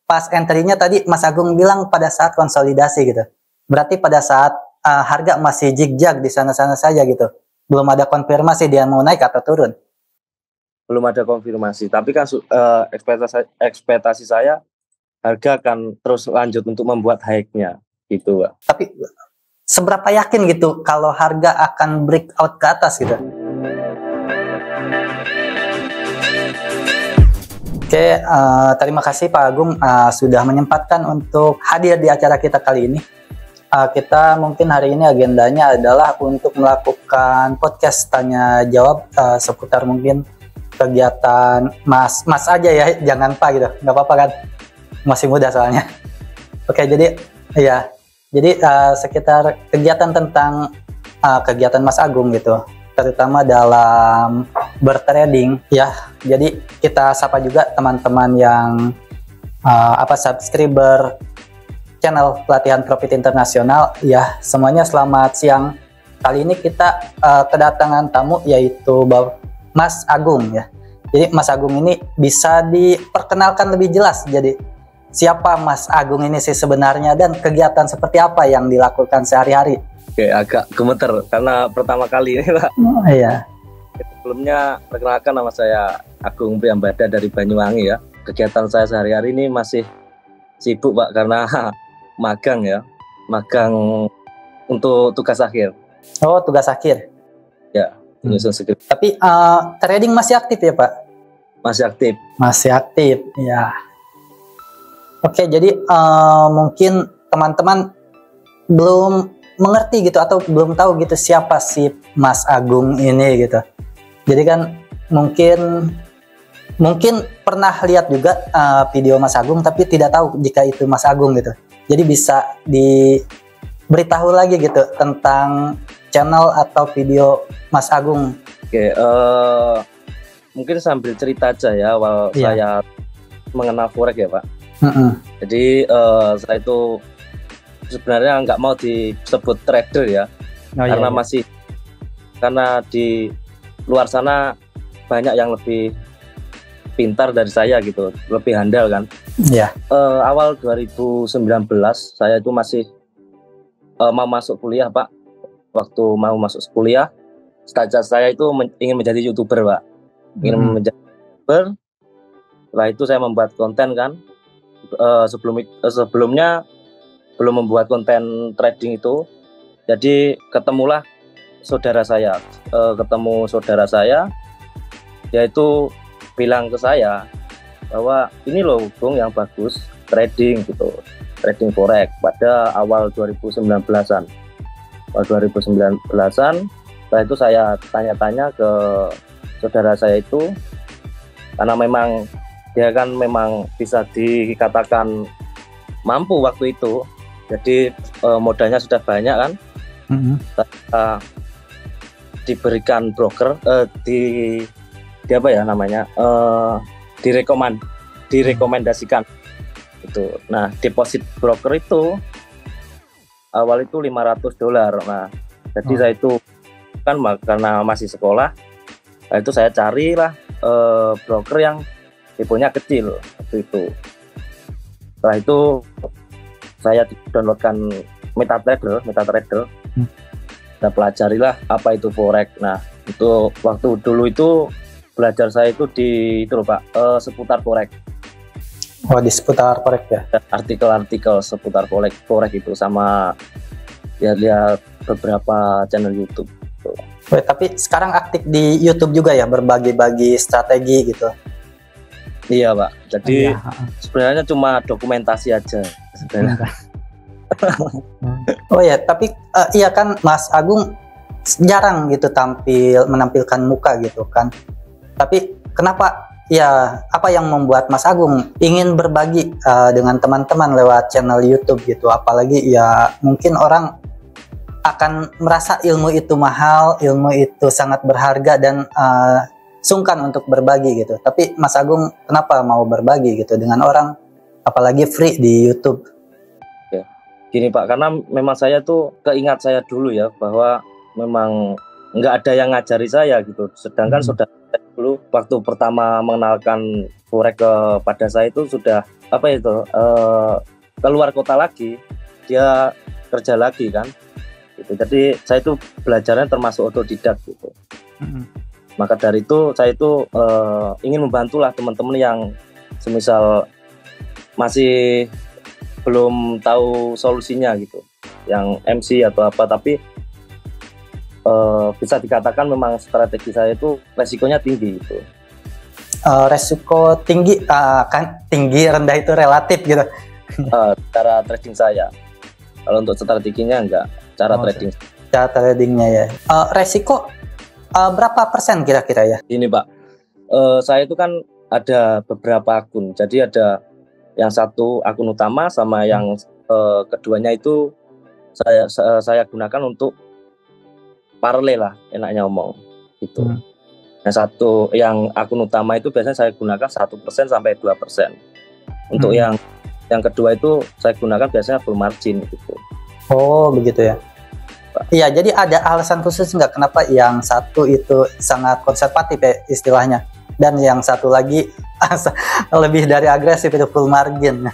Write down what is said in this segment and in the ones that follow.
Pas entry-nya tadi Mas Agung bilang pada saat konsolidasi gitu. Berarti pada saat harga masih jigjag di sana-sana saja gitu. Belum ada konfirmasi dia mau naik atau turun. Belum ada konfirmasi, tapi kan ekspektasi saya harga akan terus lanjut untuk membuat high-nya gitu, Pak. Tapi seberapa yakin gitu kalau harga akan breakout ke atas gitu? Oke, terima kasih Pak Agung sudah menyempatkan untuk hadir di acara kita kali ini. Kita mungkin hari ini agendanya adalah untuk melakukan podcast tanya jawab seputar mungkin kegiatan Mas aja ya, jangan Pak gitu, nggak apa-apa kan, masih muda soalnya. Oke, jadi ya, jadi sekitar kegiatan tentang kegiatan Mas Agung gitu, terutama dalam bertrading ya. Jadi kita sapa juga teman-teman yang subscriber channel Pelatihan Profit Internasional ya, semuanya selamat siang. Kali ini kita kedatangan tamu yaitu Mas Agung ya. Jadi Mas Agung ini bisa diperkenalkan lebih jelas. Jadi siapa Mas Agung ini sih sebenarnya dan kegiatan seperti apa yang dilakukan sehari-hari? Oke, agak gemeter karena pertama kali ini, Pak. Oh, iya. Sebelumnya perkenalkan, nama saya Agung Priyambada dari Banyuwangi ya. Kegiatan saya sehari-hari ini masih sibuk, Pak, karena magang ya. Magang untuk tugas akhir. Oh, tugas akhir. Ya, menyusun skrip. Tapi trading masih aktif ya, Pak? Masih aktif. Masih aktif, ya. Oke, jadi mungkin teman-teman belum mengerti gitu atau belum tahu gitu siapa sih Mas Agung ini gitu. Jadi kan mungkin pernah lihat juga video Mas Agung tapi tidak tahu jika itu Mas Agung gitu. Jadi bisa diberitahu lagi gitu tentang channel atau video Mas Agung. Oke, mungkin sambil cerita aja ya awal saya mengenal forex ya, Pak. Jadi saya itu sebenarnya nggak mau disebut trader ya, karena di luar sana banyak yang lebih pintar dari saya gitu, lebih handal kan. Iya. Awal 2019 saya itu masih mau masuk kuliah, Pak. Waktu mau masuk kuliah, cita-cita saya itu ingin menjadi YouTuber, Pak. Ingin menjadi YouTuber. Setelah itu saya membuat konten kan. Sebelumnya belum membuat konten trading itu. Jadi ketemulah saudara saya. Ketemu saudara saya, yaitu bilang ke saya bahwa ini loh Bung yang bagus trading gitu, trading forex pada awal 2019-an. Awal 2019-an, setelah itu saya tanya-tanya ke saudara saya itu, karena memang dia kan memang bisa dikatakan mampu waktu itu, jadi modalnya sudah banyak kan. Diberikan broker direkomendasikan itu. Nah, deposit broker itu awal itu $500. Nah, jadi saya itu kan karena masih sekolah, nah itu saya carilah broker yang deponya kecil waktu itu. Setelah itu saya downloadkan MetaTrader. Saya pelajarilah apa itu forex. Nah, itu waktu dulu itu belajar saya itu di itu loh, Pak, seputar forex. Oh, di seputar forex ya. Artikel-artikel seputar forex itu sama lihat beberapa channel YouTube. Oh, tapi sekarang aktif di YouTube juga ya, berbagi-bagi strategi gitu. Iya, Pak. Jadi sebenarnya cuma dokumentasi aja sebenarnya. Oh ya, tapi iya kan Mas Agung jarang gitu menampilkan muka gitu kan. Tapi kenapa ya, apa yang membuat Mas Agung ingin berbagi dengan teman-teman lewat channel YouTube gitu? Apalagi ya mungkin orang akan merasa ilmu itu mahal, ilmu itu sangat berharga dan sungkan untuk berbagi gitu. Tapi Mas Agung kenapa mau berbagi gitu dengan orang, apalagi free di YouTube? Gini Pak, karena memang saya tuh keingat saya dulu ya, bahwa memang nggak ada yang ngajari saya gitu. Sedangkan saudara saya dulu waktu pertama mengenalkan forex kepada saya itu sudah apa itu keluar kota lagi, dia kerja lagi kan gitu. Jadi saya itu belajarnya termasuk otodidak gitu. Maka dari itu saya itu ingin membantulah teman-teman yang semisal masih belum tahu solusinya gitu, yang MC atau apa, tapi bisa dikatakan memang strategi saya itu resikonya tinggi gitu. Resiko tinggi, kan tinggi rendah itu relatif gitu. Cara trading saya, kalau untuk strateginya enggak, cara trading. Cara tradingnya ya. Resiko berapa persen kira-kira ya? Ini Pak, saya itu kan ada beberapa akun, jadi ada yang satu akun utama sama yang keduanya itu saya gunakan untuk paralel lah, enaknya ngomong gitu. Yang satu, yang akun utama itu biasanya saya gunakan 1% sampai 2%. Untuk yang kedua itu saya gunakan biasanya full margin gitu. Oh begitu ya. Iya, jadi ada alasan khusus nggak kenapa yang satu itu sangat konservatif ya istilahnya, dan yang satu lagi lebih dari agresif itu full margin?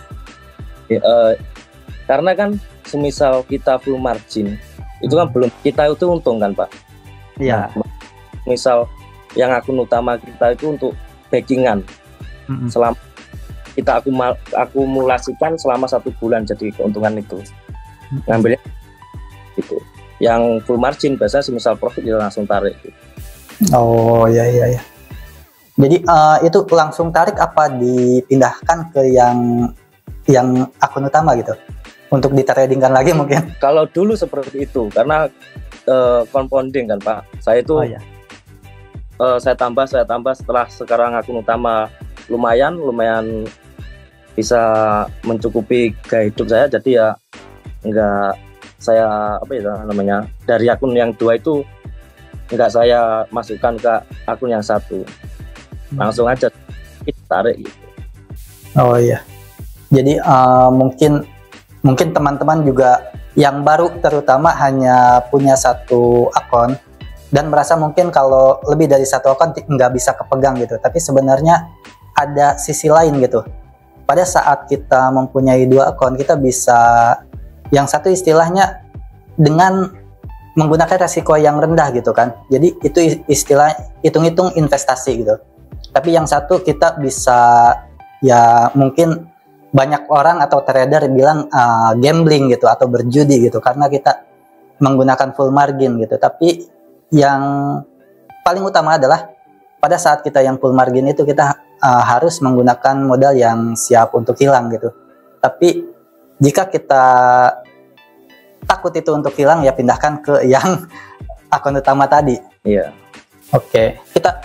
Karena kan semisal kita full margin itu kan belum kita itu untung kan Pak. Iya. Nah, misal yang akun utama kita itu untuk backingan, selama kita akumulasikan selama 1 bulan, jadi keuntungan itu ngambilnya gitu. Yang full margin biasanya semisal profit kita langsung tarik gitu. Oh iya. Jadi itu langsung tarik apa dipindahkan ke yang akun utama gitu untuk ditradingkan lagi mungkin? Kalau dulu seperti itu karena compounding kan Pak. Saya itu saya tambah setelah sekarang akun utama lumayan bisa mencukupi gaya hidup saya, jadi ya enggak saya dari akun yang 2 itu enggak saya masukkan ke akun yang 1, langsung aja tarik gitu. Oh iya, jadi mungkin teman-teman juga yang baru terutama hanya punya 1 akun dan merasa mungkin kalau lebih dari 1 akun nggak bisa kepegang gitu, tapi sebenarnya ada sisi lain gitu. Pada saat kita mempunyai 2 akun, kita bisa yang satu istilahnya dengan menggunakan resiko yang rendah gitu kan, jadi itu istilah hitung-hitung investasi gitu. Tapi yang satu kita bisa, ya mungkin banyak orang atau trader bilang gambling gitu atau berjudi gitu karena kita menggunakan full margin gitu. Tapi yang paling utama adalah pada saat kita yang full margin itu kita harus menggunakan modal yang siap untuk hilang gitu. Tapi jika kita takut itu untuk hilang, ya pindahkan ke yang akun utama tadi. Iya. Oke, kita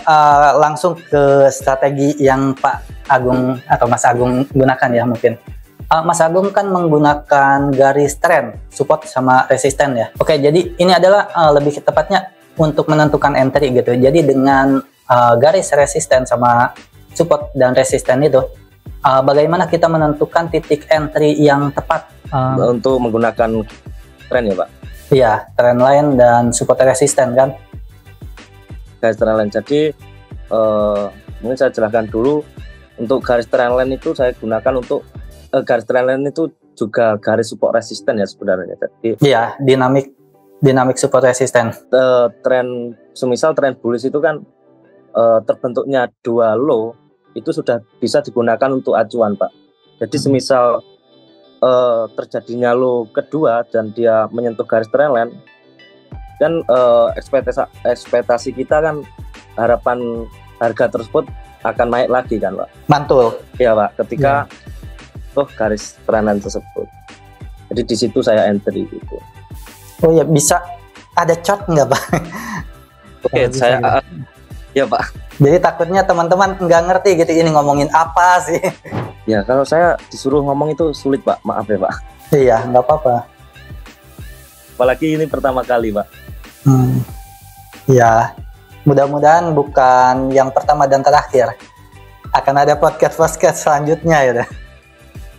langsung ke strategi yang Pak Agung atau Mas Agung gunakan ya mungkin. Mas Agung kan menggunakan garis trend, support sama resisten ya. Oke, jadi ini adalah lebih tepatnya untuk menentukan entry gitu. Jadi dengan garis resisten sama support dan resisten itu, bagaimana kita menentukan titik entry yang tepat? Untuk menggunakan trend ya Pak? Iya, trend line dan support resisten kan? Garis trend line. Jadi mungkin saya jelaskan dulu. Untuk garis trend line itu saya gunakan untuk garis trend line itu juga garis support resisten ya sebenarnya. Jadi iya, dinamik support resisten. Tren semisal tren bullish itu kan terbentuknya 2 low itu sudah bisa digunakan untuk acuan Pak. Jadi semisal terjadinya low kedua dan dia menyentuh garis trend line, kan ekspektasi kita kan harapan harga tersebut akan naik lagi kan Pak. Mantul. Iya Pak, ketika garis trend line tersebut. Jadi di situ saya entry gitu. Oh ya, bisa ada chart nggak Pak? Oke, saya ya Pak. Jadi takutnya teman-teman nggak ngerti gitu ini ngomongin apa sih? Ya kalau saya disuruh ngomong itu sulit Pak, maaf ya Pak. Iya, nggak apa-apa. Apalagi ini pertama kali Pak. Ya, mudah-mudahan bukan yang pertama dan terakhir. Akan ada podcast selanjutnya ya.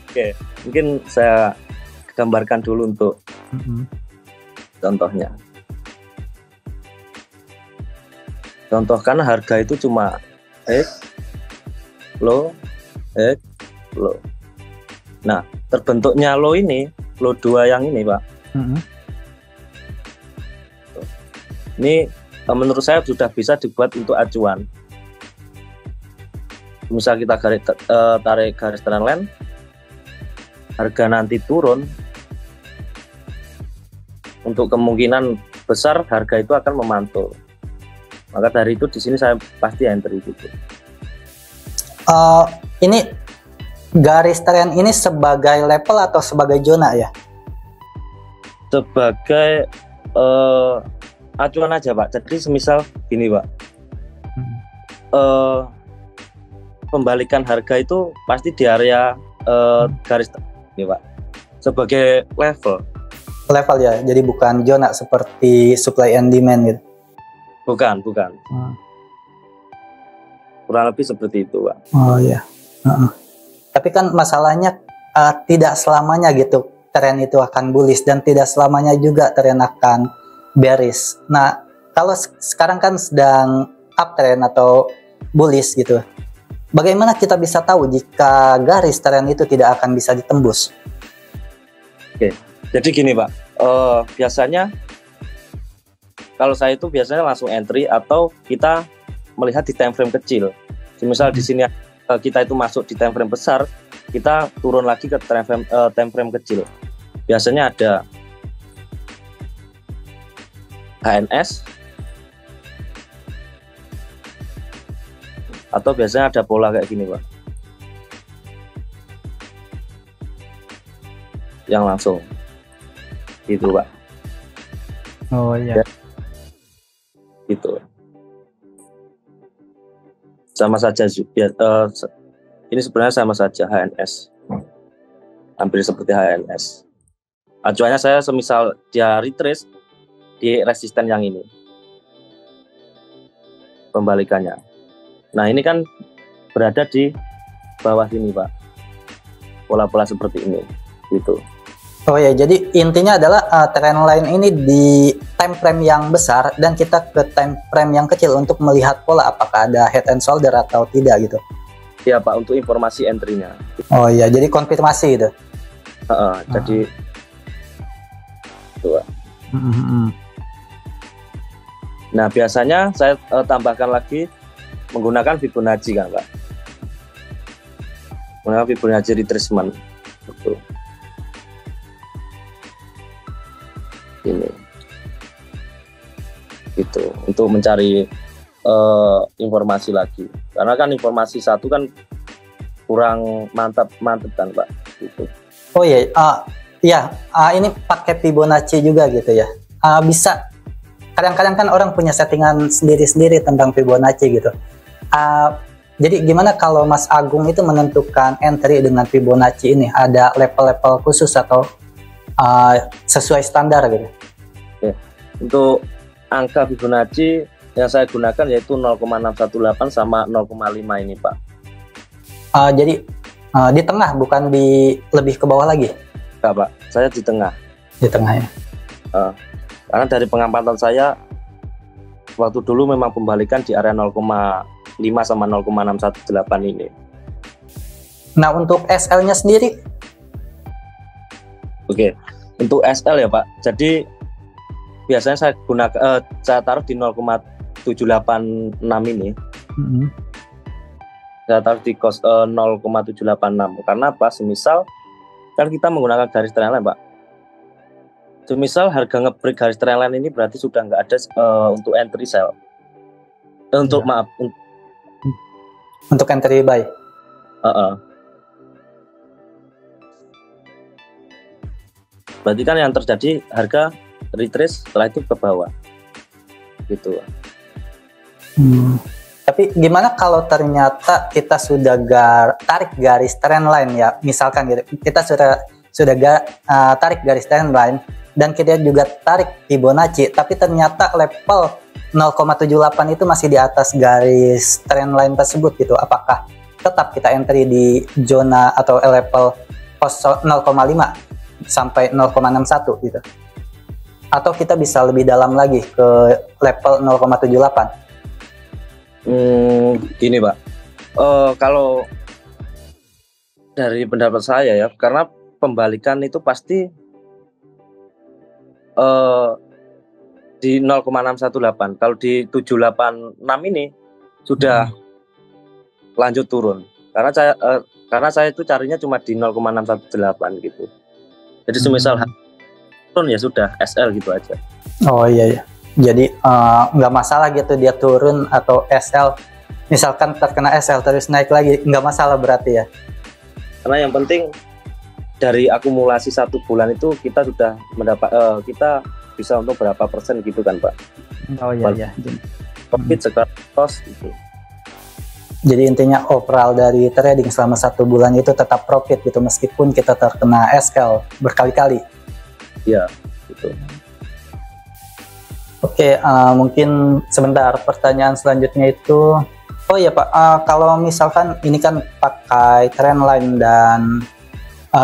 Oke, mungkin saya gambarkan dulu untuk contohnya. Contohkan harga itu cuma low. Nah, terbentuknya low 2 yang ini, Pak. Ini menurut saya sudah bisa dibuat untuk acuan. Misal kita tarik garis trendline, harga nanti turun, untuk kemungkinan besar harga itu akan memantul. Maka dari itu di sini saya pasti entry gitu. Ini garis trend ini sebagai level atau sebagai zona ya? Sebagai acuan aja, Pak. Jadi semisal gini, Pak. Pembalikan harga itu pasti di area garis ini, Pak. Sebagai level Ya, jadi bukan zona seperti supply and demand gitu. Bukan. Kurang lebih seperti itu, Pak. Oh ya. Tapi kan masalahnya tidak selamanya gitu tren itu akan bullish, dan tidak selamanya juga tren akan bearish. Nah, kalau sekarang kan sedang uptrend atau bullish gitu, bagaimana kita bisa tahu jika garis tren itu tidak akan bisa ditembus? Oke, jadi gini, Pak. Biasanya kalau saya itu biasanya langsung entry atau kita melihat di time frame kecil. Misal di sini kita itu masuk di time frame besar, kita turun lagi ke time frame kecil. Biasanya ada HNS atau biasanya ada pola kayak gini, Pak, yang langsung gitu, Pak. Oh iya. Gitu. Sama saja ini sebenarnya sama saja HNS, hampir seperti HNS. Acuannya saya semisal dia retrace di resisten yang ini, pembalikannya. Nah, ini kan berada di bawah sini, Pak, pola-pola seperti ini gitu. Oh ya, jadi intinya adalah trendline ini di time frame yang besar dan kita ke time frame yang kecil untuk melihat pola apakah ada head and shoulder atau tidak gitu. Iya, Pak, untuk informasi entry-nya. Oh iya, jadi konfirmasi gitu. Jadi itu, Pak. Nah, biasanya saya tambahkan lagi menggunakan Fibonacci kan, Pak. Menggunakan Fibonacci retracement. Betul. Ini gitu, untuk mencari informasi lagi, karena kan informasi satu kan kurang mantap kan, Pak, gitu. Oh iya, ini pakai Fibonacci juga gitu ya. Bisa, kadang-kadang kan orang punya settingan sendiri-sendiri tentang Fibonacci gitu. Jadi gimana kalau Mas Agung itu menentukan entry dengan Fibonacci ini? Ada level-level khusus atau sesuai standar gitu? Oke. Untuk angka Fibonacci yang saya gunakan yaitu 0,618 sama 0,5 ini, Pak. Jadi di tengah, bukan di lebih ke bawah lagi? Enggak, Pak, saya di tengah. Di tengah ya. Karena dari pengamatan saya waktu dulu memang pembalikan di area 0,5 sama 0,618 ini. Nah, untuk SL-nya sendiri? Oke, untuk SL ya, Pak. Jadi biasanya saya taruh di 0,786 ini. Saya taruh di cost 0,786. Karena apa? Semisal kan kita menggunakan garis trendline, Pak. Semisal harga nge-break garis trendline ini berarti sudah nggak ada untuk entry sell. Untuk entry buy. Berarti kan yang terjadi harga retrace setelah itu ke bawah gitu. Tapi gimana kalau ternyata kita sudah tarik garis trendline ya, misalkan gitu, kita sudah tarik garis trendline dan kita juga tarik Fibonacci, tapi ternyata level 0,78 itu masih di atas garis trendline tersebut gitu, apakah tetap kita entry di zona atau level 0,5 sampai 0,61 gitu, atau kita bisa lebih dalam lagi ke level 0,78? Gini, Pak, kalau dari pendapat saya ya, karena pembalikan itu pasti di 0,618. Kalau di 786 ini sudah lanjut turun. Karena saya itu carinya cuma di 0,618 gitu. Jadi semisal turun ya sudah SL gitu aja. Oh iya. Jadi nggak masalah gitu dia turun atau SL. Misalkan terkena SL terus naik lagi, nggak masalah berarti ya? Karena yang penting dari akumulasi 1 bulan itu kita sudah mendapat kita bisa untuk berapa persen gitu kan Pak? Oh iya. Profit sekarang cost gitu. Jadi intinya overall dari trading selama 1 bulan itu tetap profit gitu meskipun kita terkena SL berkali-kali. Iya, gitu. Oke, mungkin sebentar pertanyaan selanjutnya itu, oh ya Pak, kalau misalkan ini kan pakai trendline dan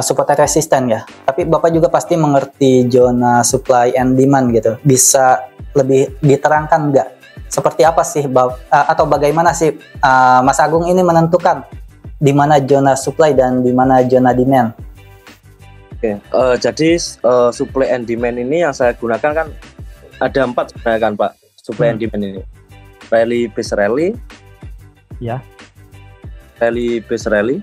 support resisten ya, tapi Bapak juga pasti mengerti zona supply and demand gitu. Bisa lebih diterangkan nggak? Seperti apa sih atau bagaimana sih Mas Agung ini menentukan di mana zona supply dan di mana zona demand? Oke, jadi supply and demand ini yang saya gunakan kan ada 4 sebenarnya kan Pak, supply and demand ini. Rally base rally, Ya. rally base rally,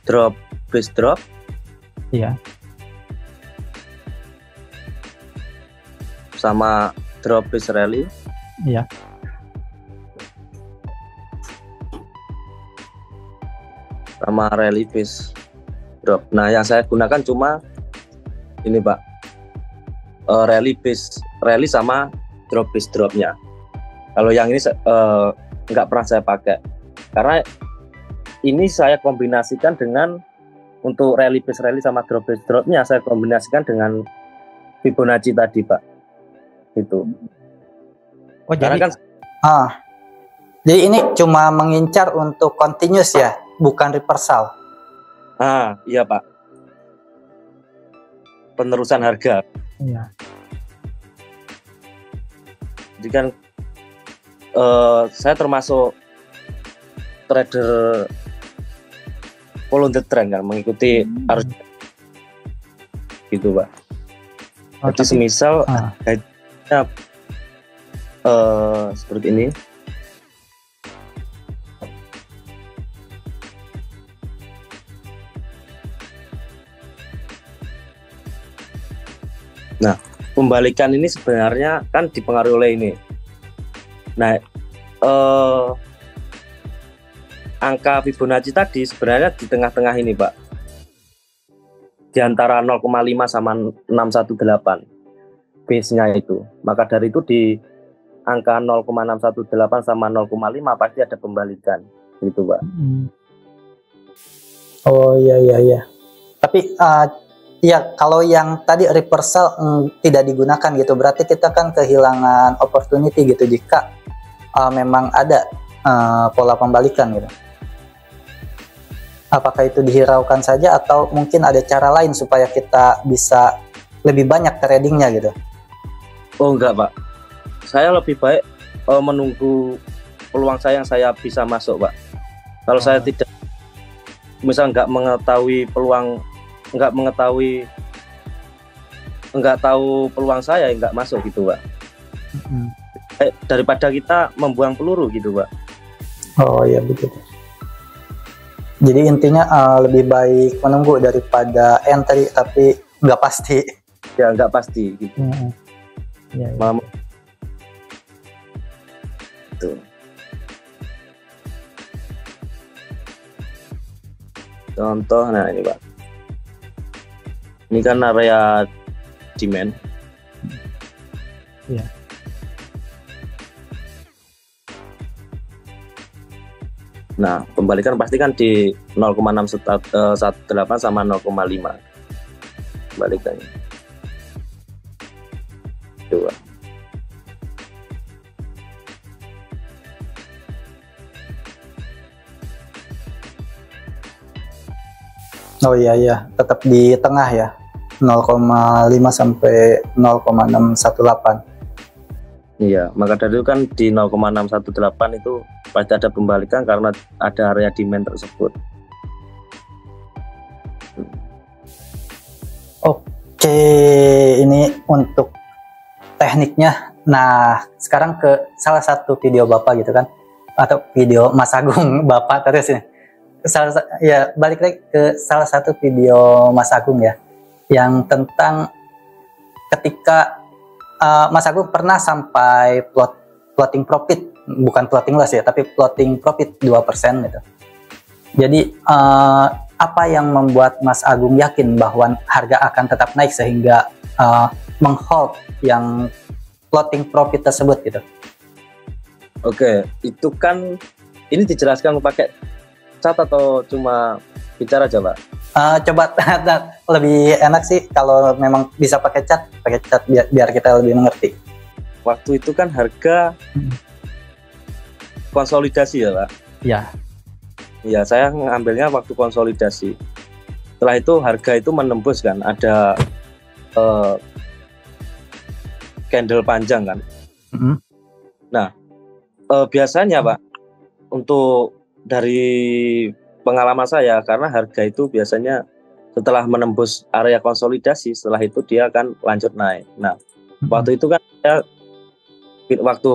drop base drop, Iya. sama drop base rally, Iya. sama rally base drop. Nah, yang saya gunakan cuma ini Pak, rally base rally sama drop base dropnya. Kalau yang ini nggak pernah saya pakai karena ini saya kombinasikan dengan untuk rally base rally sama drop base dropnya saya kombinasikan dengan Fibonacci tadi Pak. Itu. Oh Karena jadi kan jadi ini cuma mengincar untuk continuous ya, bukan reversal. Iya Pak. Penerusan harga. Iya. Jadi kan saya termasuk trader follow the trend kan, mengikuti arus gitu Pak. Jadi semisal harganya seperti ini. Nah, pembalikan ini sebenarnya kan dipengaruhi oleh ini. Nah, angka Fibonacci tadi sebenarnya di tengah-tengah ini, Pak. Di antara 0,5 sama 618 base-nya itu. Maka dari itu di angka 0,618 sama 0,5 pasti ada pembalikan, gitu, Pak. Oh iya. Tapi ya kalau yang tadi reversal tidak digunakan gitu, berarti kita kan kehilangan opportunity gitu jika memang ada pola pembalikan gitu. Apakah itu dihiraukan saja atau mungkin ada cara lain supaya kita bisa lebih banyak tradingnya gitu? Oh enggak Pak, saya lebih baik menunggu peluang saya yang saya bisa masuk Pak. Kalau saya tidak, misal nggak tahu peluang saya nggak masuk gitu Pak. Daripada kita membuang peluru gitu Pak. Oh iya begitu. Jadi intinya lebih baik menunggu daripada entry tapi nggak pasti. Ya nggak pasti gitu. Ya. Itu. Contoh, nah ini Pak. Ini kan area demand. Ya. Nah, pembalikan pasti kan di 0,618 sama 0,5 pembalikannya. Coba. Oh iya, tetap di tengah ya. 0,5 sampai 0,618. Iya, maka dari itu kan di 0,618 itu pasti ada pembalikan karena ada area demand tersebut. Oke, ini untuk tekniknya. Nah, sekarang ke salah satu video Bapak gitu kan, atau video Mas Agung Bapak terus ini. Balik lagi ke salah satu video Mas Agung ya, yang tentang ketika Mas Agung pernah sampai plotting profit, bukan plotting loss ya, tapi plotting profit 2% gitu. Jadi apa yang membuat Mas Agung yakin bahwa harga akan tetap naik sehingga menghold yang plotting profit tersebut gitu? Oke, itu kan ini dijelaskan pakai cat atau cuma bicara aja, Pak? Coba lebih enak sih kalau memang bisa pakai cat biar kita lebih mengerti. Waktu itu kan harga konsolidasi ya, Pak? Ya. Iya, saya ngambilnya waktu konsolidasi. Setelah itu harga itu menembus kan, ada candle panjang kan. Nah, biasanya Pak, untuk dari pengalaman saya, karena harga itu biasanya setelah menembus area konsolidasi, setelah itu dia akan lanjut naik. Nah, waktu itu kan saya waktu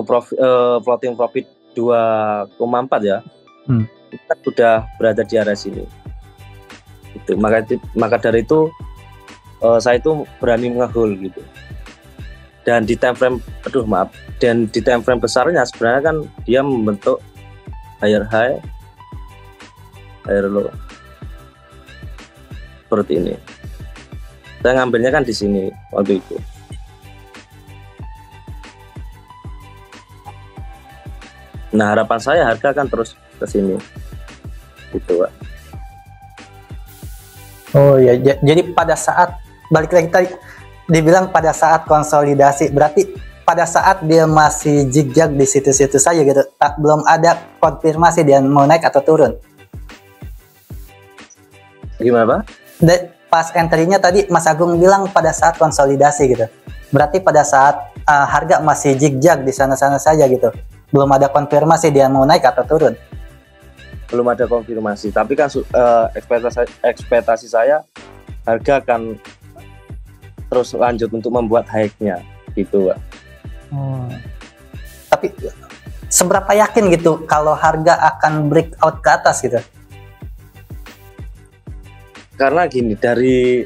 floating profit 2,4 ya, kita sudah berada di area sini. Itu maka dari itu saya itu berani nge-hold gitu. Dan di time frame dan di time frame besarnya sebenarnya kan dia membentuk higher high, higher low seperti ini. Saya ngambilnya kan di sini waktu itu. Nah, harapan saya harga kan terus ke sini. Gitu, Pak. Oh ya, jadi pada saat balik lagi tadi dibilang pada saat konsolidasi, berarti pada saat dia masih zigzag di situ-situ saja gitu, belum ada konfirmasi dia mau naik atau turun. Gimana, Pak? Pas entry-nya tadi Mas Agung bilang pada saat konsolidasi gitu. Berarti pada saat harga masih zigzag di sana-sana saja gitu. Belum ada konfirmasi dia mau naik atau turun. Belum ada konfirmasi, tapi kan ekspektasi saya harga akan terus lanjut untuk membuat high-nya gitu, Pak. Tapi seberapa yakin gitu kalau harga akan breakout ke atas gitu? Karena gini, dari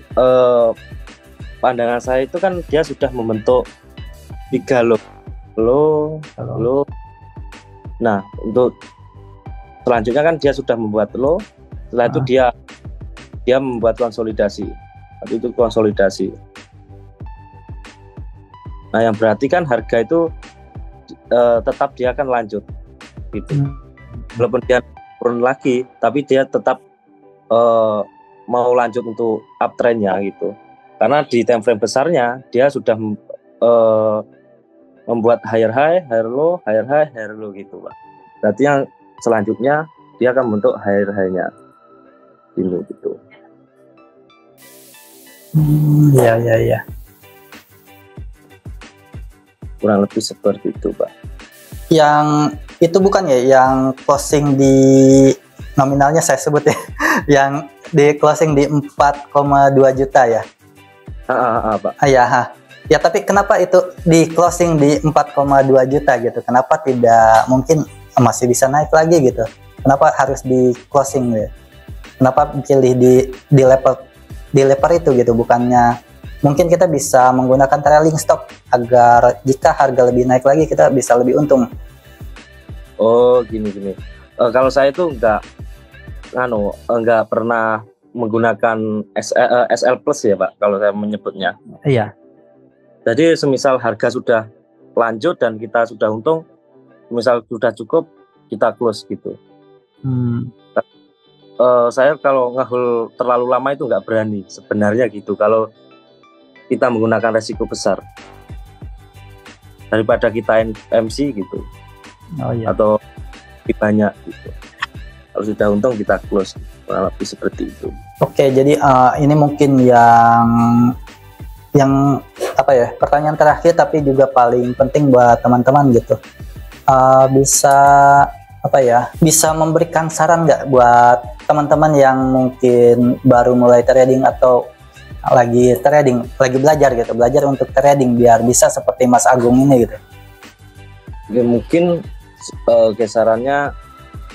pandangan saya itu kan dia sudah membentuk 3 low. Nah, untuk selanjutnya kan dia sudah membuat low, setelah itu dia membuat konsolidasi. Tapi itu konsolidasi. Nah, yang berarti kan harga itu tetap dia akan lanjut gitu. Walaupun dia turun lagi, tapi dia tetap mau lanjut untuk uptrendnya gitu. Karena di time frame besarnya dia sudah membuat higher high, higher low, higher high, higher low gitu, Pak. Berarti yang selanjutnya dia akan membentuk higher high-nya ini gitu. Iya. Kurang lebih seperti itu, Pak. Yang itu bukan ya, yang closing di nominalnya saya sebut ya, yang di closing di 4,2 juta ya. Pak. Ya, tapi kenapa itu di closing di 4,2 juta gitu? Kenapa tidak mungkin masih bisa naik lagi gitu? Kenapa harus di closing ya? Kenapa pilih di level itu gitu? Bukannya mungkin kita bisa menggunakan trailing stop agar jika harga lebih naik lagi kita bisa lebih untung. Oh, gini. Kalau saya itu enggak pernah menggunakan SL plus ya, Pak, kalau saya menyebutnya. Iya. Jadi semisal harga sudah lanjut dan kita sudah untung, misal sudah cukup, kita close gitu. Saya kalau nge-hold terlalu lama itu nggak berani sebenarnya gitu. Kalau kita menggunakan resiko besar daripada kita MC gitu. Atau lebih banyak gitu. Kalau sudah untung kita close, kurang lebih seperti itu. Oke, jadi ini mungkin yang apa ya, pertanyaan terakhir tapi juga paling penting buat teman-teman gitu. Bisa apa ya, bisa memberikan saran nggak buat teman-teman yang mungkin baru mulai trading atau lagi trading, lagi belajar gitu, belajar untuk trading biar bisa seperti Mas Agung ini gitu. Ya, mungkin sarannya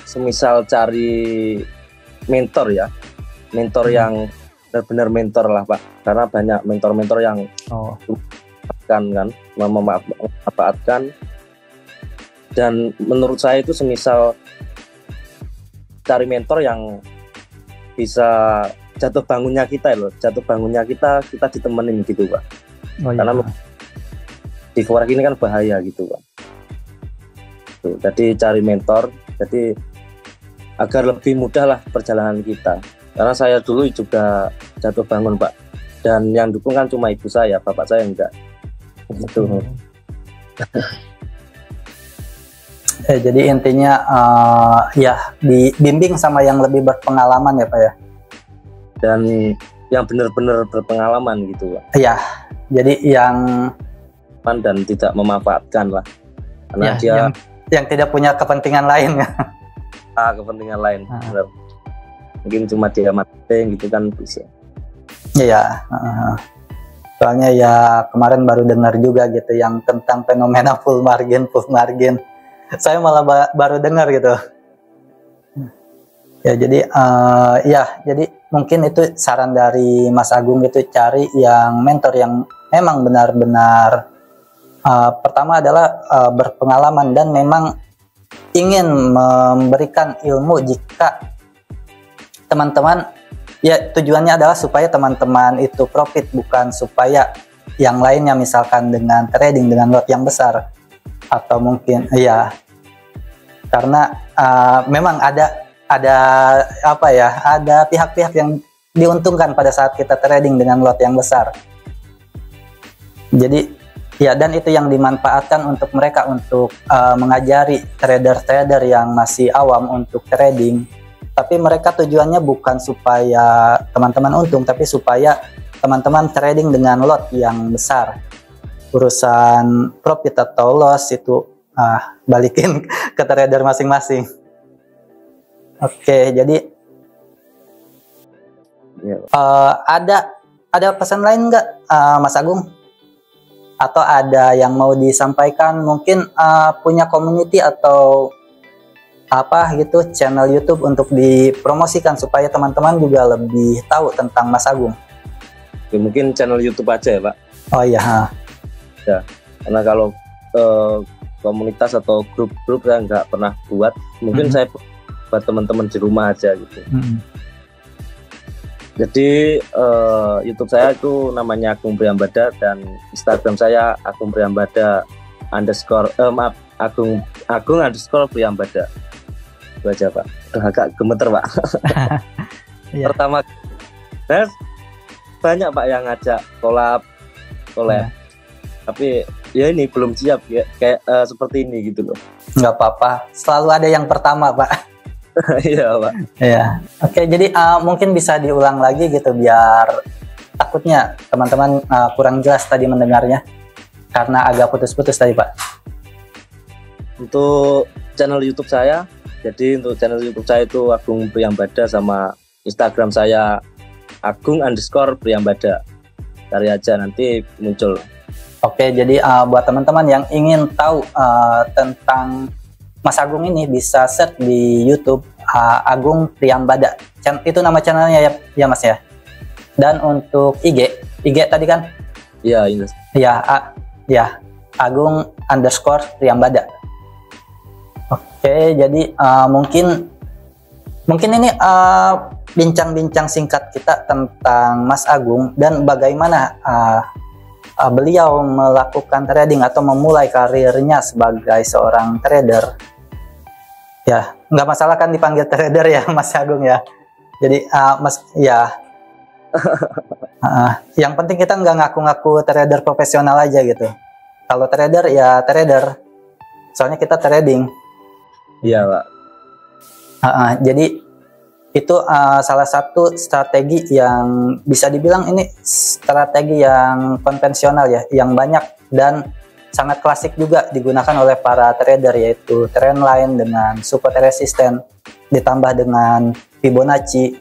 semisal cari mentor ya, mentor yang benar-benar mentor lah Pak, karena banyak mentor-mentor yang kan memanfaatkan. Dan menurut saya itu semisal cari mentor yang bisa jatuh bangunnya kita kita ditemenin gitu Pak. Karena di forex ini kan bahaya gitu Pak. Tuh, jadi cari mentor, jadi agar lebih mudah lah perjalanan kita. Karena saya dulu juga jatuh bangun Pak, dan yang dukung kan cuma ibu saya, bapak saya enggak gitu. Jadi intinya ya dibimbing sama yang lebih berpengalaman ya Pak ya. Dan yang benar-benar berpengalaman gitu Pak. Iya. Jadi yang dan tidak memanfaatkan lah. Karena ya, yang tidak punya kepentingan lain ya. Kepentingan lain. Benar. Mungkin cuma dia marketing gitu kan bisa. Iya. Soalnya ya kemarin baru dengar juga gitu yang tentang fenomena full margin. Saya malah baru dengar gitu. Ya jadi jadi mungkin itu saran dari Mas Agung gitu, cari yang mentor yang memang benar-benar pertama adalah berpengalaman dan memang ingin memberikan ilmu. Jika teman-teman ya tujuannya adalah supaya teman-teman itu profit, bukan supaya yang lainnya misalkan dengan trading dengan lot yang besar. Atau mungkin ya karena memang ada apa ya, ada pihak-pihak yang diuntungkan pada saat kita trading dengan lot yang besar. Jadi ya, dan itu yang dimanfaatkan untuk mereka untuk mengajari trader-trader yang masih awam untuk trading. Tapi mereka tujuannya bukan supaya teman-teman untung, tapi supaya teman-teman trading dengan lot yang besar. Urusan profit atau loss itu balikin ke trader masing-masing. Oke, jadi ada pesan lain nggak Mas Agung? Atau ada yang mau disampaikan? Mungkin punya community atau apa gitu, channel YouTube untuk dipromosikan supaya teman-teman juga lebih tahu tentang Mas Agung. Ya, mungkin channel YouTube aja ya Pak. Oh iya. Ya, karena kalau komunitas atau grup-grup saya nggak pernah buat. Mungkin saya buat teman-teman di rumah aja gitu. Jadi YouTube saya itu namanya Agung Priyambada, dan Instagram saya Agung Priyambada _Agung_Priyambada. Itu aja Pak. Udah agak gemeter Pak. Pertama, banyak Pak yang ngajak collab. Tapi ya ini belum siap ya, kayak seperti ini gitu loh. Nggak apa-apa, selalu ada yang pertama Pak. Iya Pak. Iya. Oke, jadi mungkin bisa diulang lagi gitu biar takutnya teman-teman kurang jelas tadi mendengarnya karena agak putus-putus tadi Pak. Untuk channel YouTube saya, jadi untuk channel YouTube saya itu Agung Priyambada, sama Instagram saya Agung_Priyambada. Cari aja nanti muncul. Oke, jadi buat teman-teman yang ingin tahu tentang Mas Agung ini bisa search di YouTube Agung Priyambada. Itu nama channelnya ya Mas ya. Dan untuk IG tadi kan? Iya, ini. Ya, Agung_Priyambada. Oke, jadi mungkin ini bincang-bincang singkat kita tentang Mas Agung dan bagaimana beliau melakukan trading atau memulai karirnya sebagai seorang trader. Ya, nggak masalah kan dipanggil trader ya Mas Agung ya. Jadi Mas ya, yang penting kita nggak ngaku-ngaku trader profesional aja gitu. Kalau trader ya trader, soalnya kita trading. Iya Pak. Jadi Itu salah satu strategi yang bisa dibilang ini strategi yang konvensional ya, yang banyak dan sangat klasik juga digunakan oleh para trader, yaitu trendline dengan support resisten ditambah dengan Fibonacci.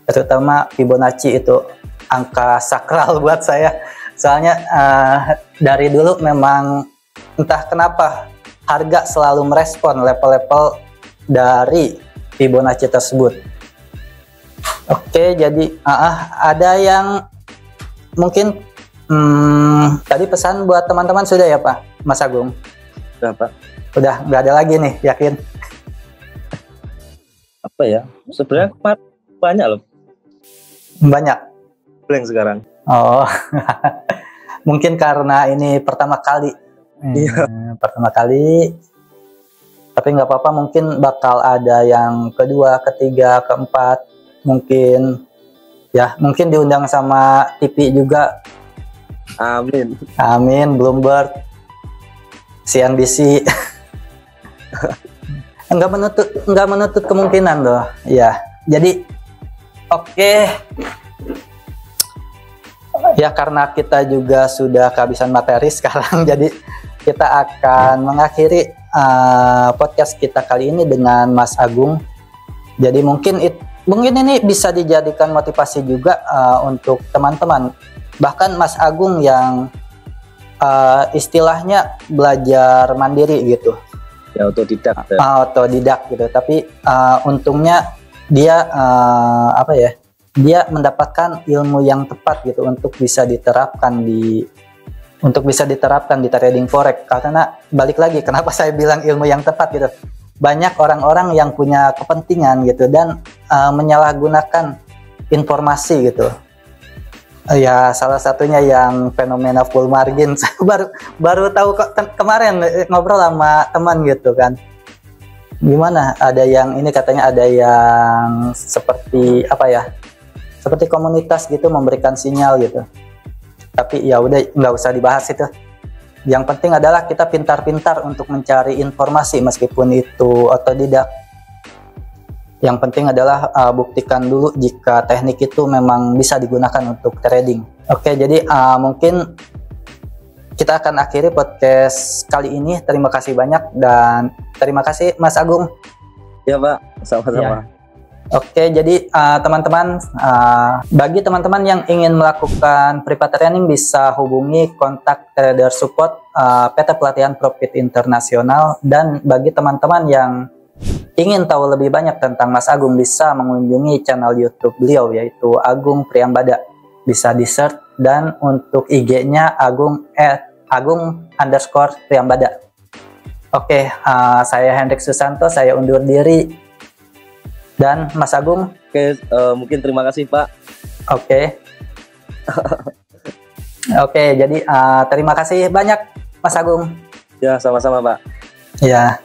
Terutama Fibonacci itu angka sakral buat saya. Soalnya dari dulu memang entah kenapa harga selalu merespon level-level dari Fibonacci tersebut. Oke, jadi ada yang mungkin tadi pesan buat teman-teman sudah ya Pak, Mas Agung? Sudah Pak. Udah nggak ada lagi nih, yakin? Apa ya? Sebenarnya banyak loh. Banyak. Blank sekarang. Oh, mungkin karena ini pertama kali. Iya. Pertama kali. Tapi nggak apa-apa, mungkin bakal ada yang kedua, ketiga, keempat, mungkin ya, mungkin diundang sama TV juga. Amin. Amin, Bloomberg, CNBC. Nggak menutup kemungkinan loh. Ya, jadi oke. Ya, karena kita juga sudah kehabisan materi sekarang, jadi kita akan mengakhiri podcast kita kali ini dengan Mas Agung. Jadi mungkin ini bisa dijadikan motivasi juga untuk teman-teman. Bahkan Mas Agung yang istilahnya belajar mandiri gitu. Ya, otodidak. Otodidak gitu. Tapi untungnya dia dia mendapatkan ilmu yang tepat gitu untuk bisa diterapkan di trading forex. Karena balik lagi, kenapa saya bilang ilmu yang tepat gitu, banyak orang-orang yang punya kepentingan gitu dan menyalahgunakan informasi gitu. Ya, salah satunya yang fenomena full margin. Saya baru tahu kok kemarin ngobrol sama teman gitu kan. Gimana? Ada yang ini katanya ada yang seperti seperti komunitas gitu memberikan sinyal gitu. Tapi ya udah, nggak usah dibahas itu. Yang penting adalah kita pintar-pintar untuk mencari informasi meskipun itu otodidak. Yang penting adalah buktikan dulu jika teknik itu memang bisa digunakan untuk trading. Oke, jadi mungkin kita akan akhiri podcast kali ini. Terima kasih banyak dan terima kasih Mas Agung. Ya Pak, sama-sama. Ya. Oke, jadi teman-teman, bagi teman-teman yang ingin melakukan private training bisa hubungi kontak trader support PT Pelatihan Profit Internasional. Dan bagi teman-teman yang ingin tahu lebih banyak tentang Mas Agung bisa mengunjungi channel YouTube beliau, yaitu Agung Priyambada. Bisa di search, dan untuk IG-nya Agung_Priyambada. Oke, saya Hendrik Susanto, saya undur diri. Dan Mas Agung? Oke, mungkin terima kasih Pak. Oke. Oke, jadi terima kasih banyak Mas Agung. Ya, sama-sama Pak. Ya.